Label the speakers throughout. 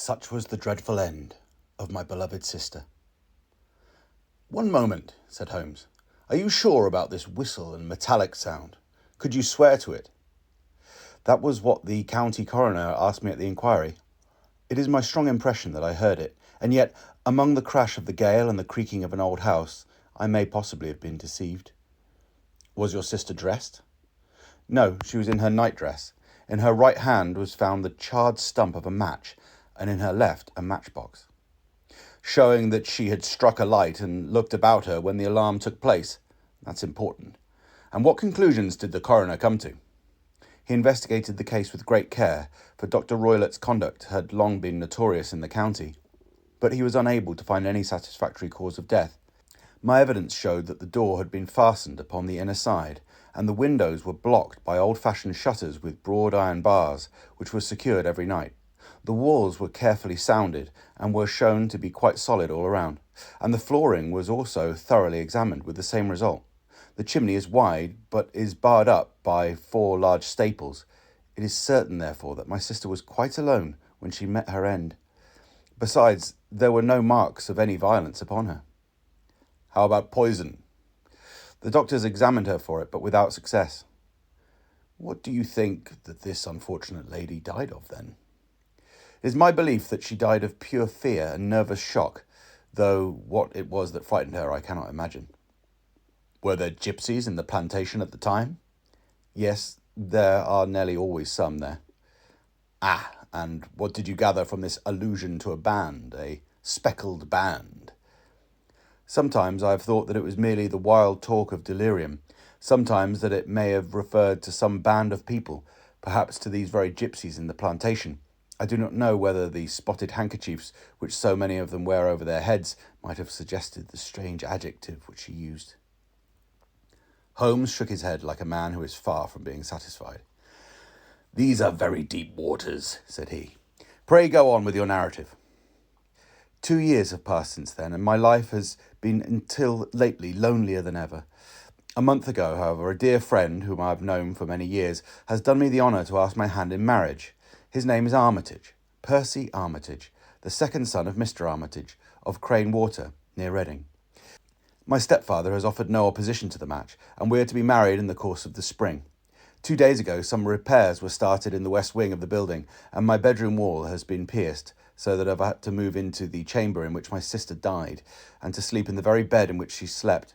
Speaker 1: Such was the dreadful end of my beloved sister. "One moment," said Holmes. "Are you sure about this whistle and metallic sound? Could you swear to it?" "That was what the county coroner asked me at the inquiry. It is my strong impression that I heard it, and yet, among the crash of the gale and the creaking of an old house, I may possibly have been deceived." "Was your sister dressed?" "No, she was in her nightdress. In her right hand was found the charred stump of a match, and in her left a matchbox." "Showing that she had struck a light and looked about her when the alarm took place. That's important. And what conclusions did the coroner come to?" "He investigated the case with great care, for Dr. Roylott's conduct had long been notorious in the county, but he was unable to find any satisfactory cause of death. My evidence showed that the door had been fastened upon the inner side, and the windows were blocked by old-fashioned shutters with broad iron bars, which were secured every night. The walls were carefully sounded, and were shown to be quite solid all around, and the flooring was also thoroughly examined with the same result. The chimney is wide, but is barred up by 4 large staples. It is certain, therefore, that my sister was quite alone when she met her end. Besides, there were no marks of any violence upon her." "How about poison?" "The doctors examined her for it, but without success." "What do you think that this unfortunate lady died of, then?" "It is my belief that she died of pure fear and nervous shock, though what it was that frightened her I cannot imagine." "Were there gypsies in the plantation at the time?" "Yes, there are nearly always some there." "Ah, and what did you gather from this allusion to a band, a speckled band?" "Sometimes I have thought that it was merely the wild talk of delirium, sometimes that it may have referred to some band of people, perhaps to these very gypsies in the plantation. I do not know whether the spotted handkerchiefs which so many of them wear over their heads might have suggested the strange adjective which she used." Holmes shook his head like a man who is far from being satisfied. "These are very deep waters," said he. "Pray go on with your narrative." 2 years have passed since then, and my life has been until lately lonelier than ever. A month ago, however, a dear friend, whom I have known for many years, has done me the honour to ask my hand in marriage. His name is Armitage, Percy Armitage, the second son of Mr. Armitage, of Crane Water, near Reading. My stepfather has offered no opposition to the match, and we are to be married in the course of the spring. 2 days ago, some repairs were started in the west wing of the building, and my bedroom wall has been pierced, so that I've had to move into the chamber in which my sister died, and to sleep in the very bed in which she slept.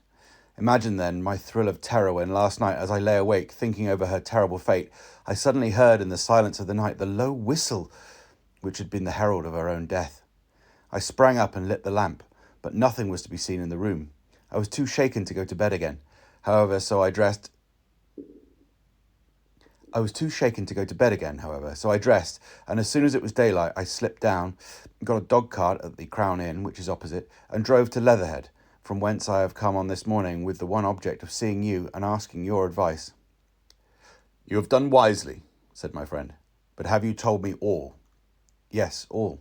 Speaker 1: Imagine, then, my thrill of terror when last night, as I lay awake, thinking over her terrible fate, I suddenly heard in the silence of the night the low whistle which had been the herald of her own death. I sprang up and lit the lamp, but nothing was to be seen in the room. I was too shaken to go to bed again. However, so I dressed, and as soon as it was daylight, I slipped down, got a dog cart at the Crown Inn, which is opposite, and drove to Leatherhead, from whence I have come on this morning with the one object of seeing you and asking your advice." "You have done wisely," said my friend. "But have you told me all?" "Yes, all."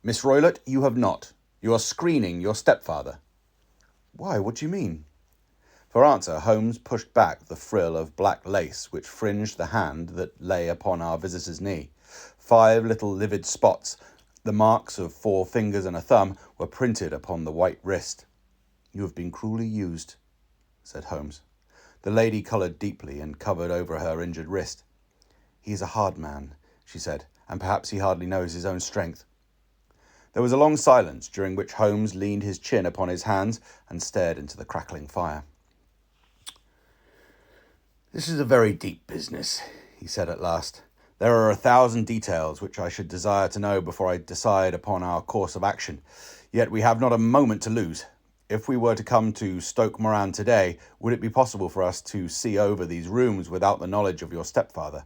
Speaker 1: "Miss Roylott, you have not. You are screening your stepfather." "Why, what do you mean?" For answer, Holmes pushed back the frill of black lace which fringed the hand that lay upon our visitor's knee. 5 little livid spots, the marks of 4 fingers and a thumb, were printed upon the white wrist. "You have been cruelly used," said Holmes. The lady coloured deeply and covered over her injured wrist. "He is a hard man," she said, "and perhaps he hardly knows his own strength." There was a long silence, during which Holmes leaned his chin upon his hands and stared into the crackling fire. "This is a very deep business," he said at last. "There are 1,000 details which I should desire to know before I decide upon our course of action. Yet we have not a moment to lose. If we were to come to Stoke Moran today, would it be possible for us to see over these rooms without the knowledge of your stepfather?"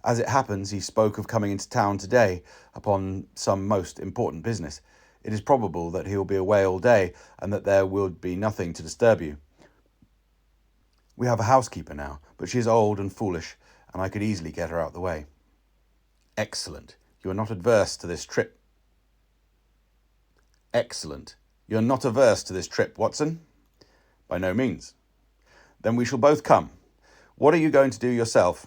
Speaker 1: "As it happens, he spoke of coming into town today upon some most important business. It is probable that he will be away all day, and that there will be nothing to disturb you. We have a housekeeper now, but she is old and foolish, and I could easily get her out of the way." "Excellent. You are not averse to this trip, Watson?" "By no means." "Then we shall both come. What are you going to do yourself?"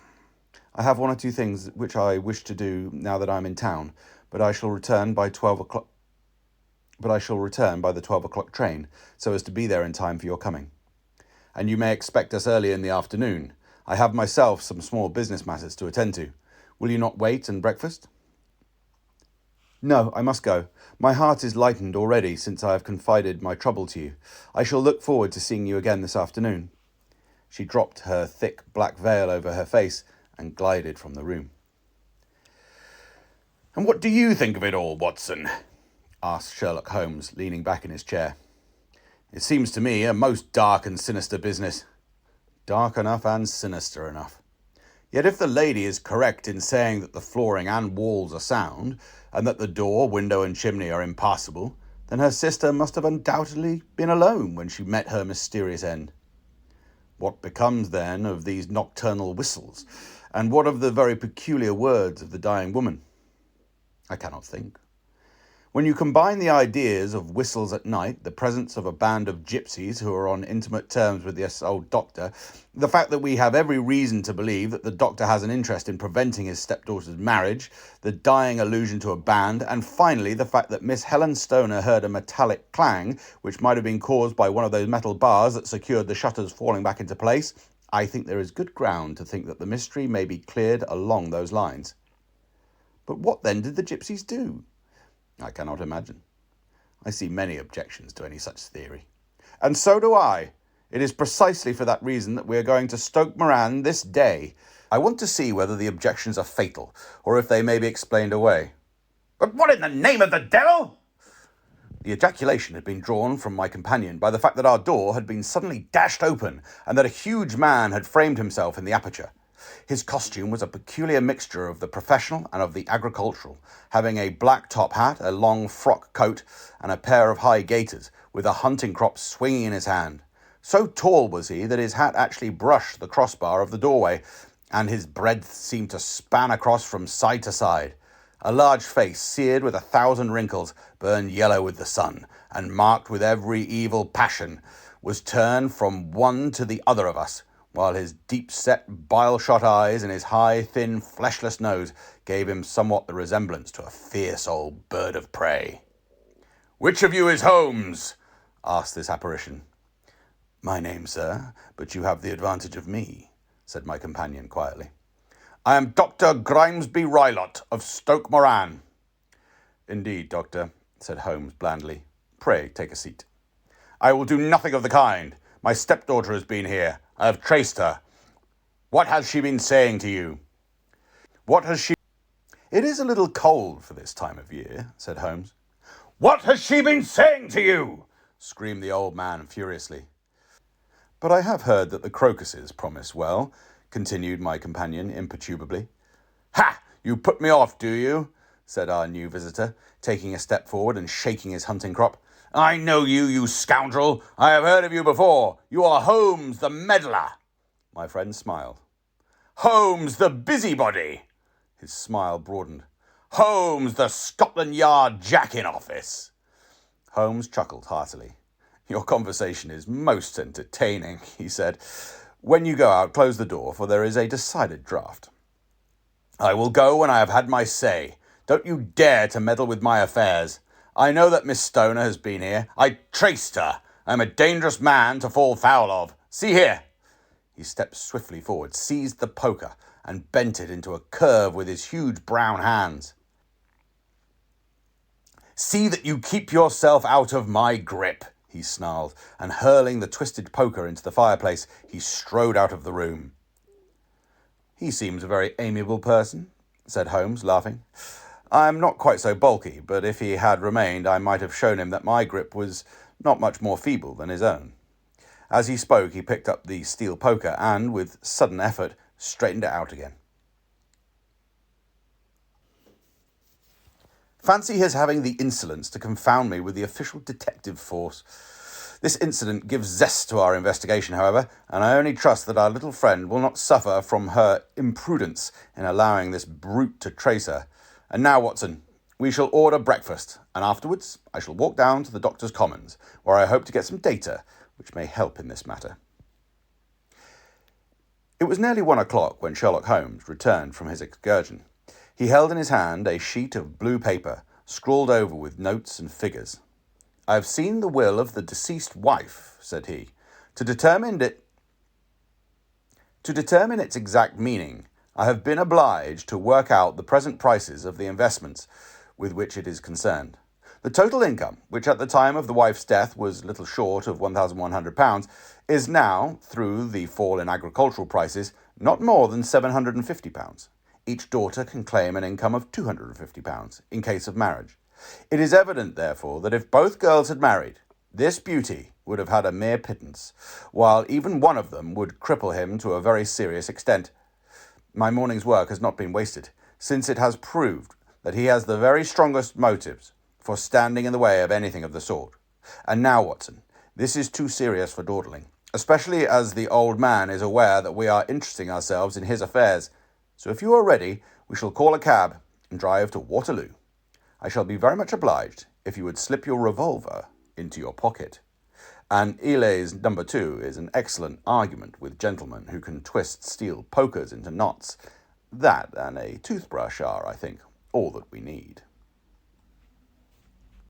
Speaker 1: I have one or two things which I wish to do now that I'm in town, but I shall return by 12 o'clock. But I shall return by the 12 o'clock train, so as to be there in time for your coming. And you may expect us early in the afternoon. I have myself some small business matters to attend to. Will you not wait and breakfast? No, I must go. My heart is lightened already since I have confided my trouble to you. I shall look forward to seeing you again this afternoon. She dropped her thick black veil over her face and glided from the room.
Speaker 2: And what do you think of it all, Watson? Asked Sherlock Holmes, leaning back in his chair. It seems to me a most dark and sinister business.
Speaker 1: Dark enough and sinister enough.
Speaker 2: Yet if the lady is correct in saying that the flooring and walls are sound, and that the door, window and chimney are impassable, then her sister must have undoubtedly been alone when she met her mysterious end. What becomes, then, of these nocturnal whistles, and what of the very peculiar words of the dying woman? I cannot think. When you combine the ideas of whistles at night, the presence of a band of gypsies who are on intimate terms with this old doctor, the fact that we have every reason to believe that the doctor has an interest in preventing his stepdaughter's marriage, the dying allusion to a band, and finally the fact that Miss Helen Stoner heard a metallic clang, which might have been caused by one of those metal bars that secured the shutters falling back into place, I think there is good ground to think that the mystery may be cleared along those lines. But what then did the gypsies do? I cannot imagine. I see many objections to any such theory. And so do I. It is precisely for that reason that we are going to Stoke Moran this day. I want to see whether the objections are fatal, or if they may be explained away.
Speaker 3: But what in the name of the devil?
Speaker 2: The ejaculation had been drawn from my companion by the fact that our door had been suddenly dashed open, and that a huge man had framed himself in the aperture. His costume was a peculiar mixture of the professional and of the agricultural, having a black top hat, a long frock coat, and a pair of high gaiters, with a hunting crop swinging in his hand. So tall was he that his hat actually brushed the crossbar of the doorway, and his breadth seemed to span across from side to side. A large face, seared with 1,000 wrinkles, burned yellow with the sun, and marked with every evil passion, was turned from one to the other of us, while his deep-set, bile-shot eyes and his high, thin, fleshless nose gave him somewhat the resemblance to a fierce old bird of prey.
Speaker 3: "Which of you is Holmes?"
Speaker 2: asked this apparition. "My name, sir, but you have the advantage of me," said my companion quietly.
Speaker 3: "I am Dr. Grimesby Rylott of Stoke Moran."
Speaker 2: "Indeed, doctor," said Holmes blandly. "Pray take a seat."
Speaker 3: "I will do nothing of the kind. My stepdaughter has been here. I have traced her. What has she been saying to you? What has she...
Speaker 2: It is a little cold for this time of year, said Holmes.
Speaker 3: What has she been saying to you?
Speaker 2: Screamed the old man furiously. But I have heard that the crocuses promise well, continued my companion imperturbably.
Speaker 3: Ha! You put me off, do you?
Speaker 2: Said our new visitor, taking a step forward and shaking his hunting crop.
Speaker 3: I know you, you scoundrel. I have heard of you before. You are Holmes, the meddler.
Speaker 2: My friend smiled.
Speaker 3: Holmes, the busybody.
Speaker 2: His smile broadened.
Speaker 3: Holmes, the Scotland Yard jack-in-office.
Speaker 2: Holmes chuckled heartily. Your conversation is most entertaining, he said. When you go out, close the door, for there is a decided draught.
Speaker 3: I will go when I have had my say. Don't you dare to meddle with my affairs. I know that Miss Stoner has been here. I traced her. I am a dangerous man to fall foul of. See here.
Speaker 2: He stepped swiftly forward, seized the poker, and bent it into a curve with his huge brown hands.
Speaker 3: See that you keep yourself out of my grip, he snarled, and hurling the twisted poker into the fireplace, he strode out of the room.
Speaker 2: He seems a very amiable person, said Holmes, laughing. I am not quite so bulky, but if he had remained, I might have shown him that my grip was not much more feeble than his own. As he spoke, he picked up the steel poker and, with sudden effort, straightened it out again. Fancy his having the insolence to confound me with the official detective force. This incident gives zest to our investigation, however, and I only trust that our little friend will not suffer from her imprudence in allowing this brute to trace her. And now, Watson, we shall order breakfast, and afterwards I shall walk down to the Doctor's Commons, where I hope to get some data which may help in this matter.
Speaker 3: It was nearly 1 o'clock when Sherlock Holmes returned from his excursion. He held in his hand a sheet of blue paper, scrawled over with notes and figures. "I have seen the will of the deceased wife," said he. To determine its exact meaning, I have been obliged to work out the present prices of the investments with which it is concerned. The total income, which at the time of the wife's death was little short of £1,100, is now, through the fall in agricultural prices, not more than £750. Each daughter can claim an income of £250 in case of marriage. It is evident, therefore, that if both girls had married, this beauty would have had a mere pittance, while even one of them would cripple him to a very serious extent. My morning's work has not been wasted, since it has proved that he has the very strongest motives for standing in the way of anything of the sort. And now, Watson, this is too serious for dawdling, especially as the old man is aware that we are interesting ourselves in his affairs. So if you are ready, we shall call a cab and drive to Waterloo. I shall be very much obliged if you would slip your revolver into your pocket. And Ely's number 2 is an excellent argument with gentlemen who can twist steel pokers into knots. That and a toothbrush are, I think, all that we need.